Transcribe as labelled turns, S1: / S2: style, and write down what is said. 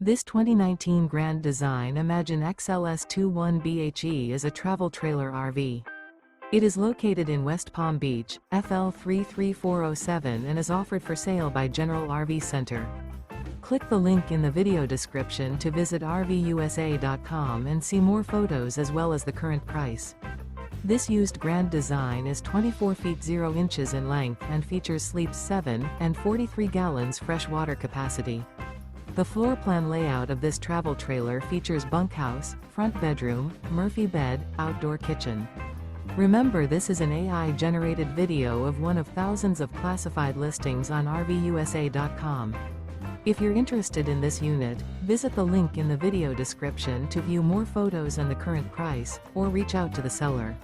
S1: This 2019 Grand Design Imagine XLS 21BHE is a travel trailer RV. It is located in West Palm Beach, FL 33407 and is offered for sale by General RV Center. Click the link in the video description to visit RVUSA.com and see more photos as well as the current price. This used Grand Design is 24 feet 0 inches in length and features sleeps 7 and 43 gallons fresh water capacity. The floor plan layout of this travel trailer features bunkhouse, front bedroom, Murphy bed, outdoor kitchen. Remember, this is an AI-generated video of one of thousands of classified listings on RVUSA.com. If you're interested in this unit, visit the link in the video description to view more photos and the current price, or reach out to the seller.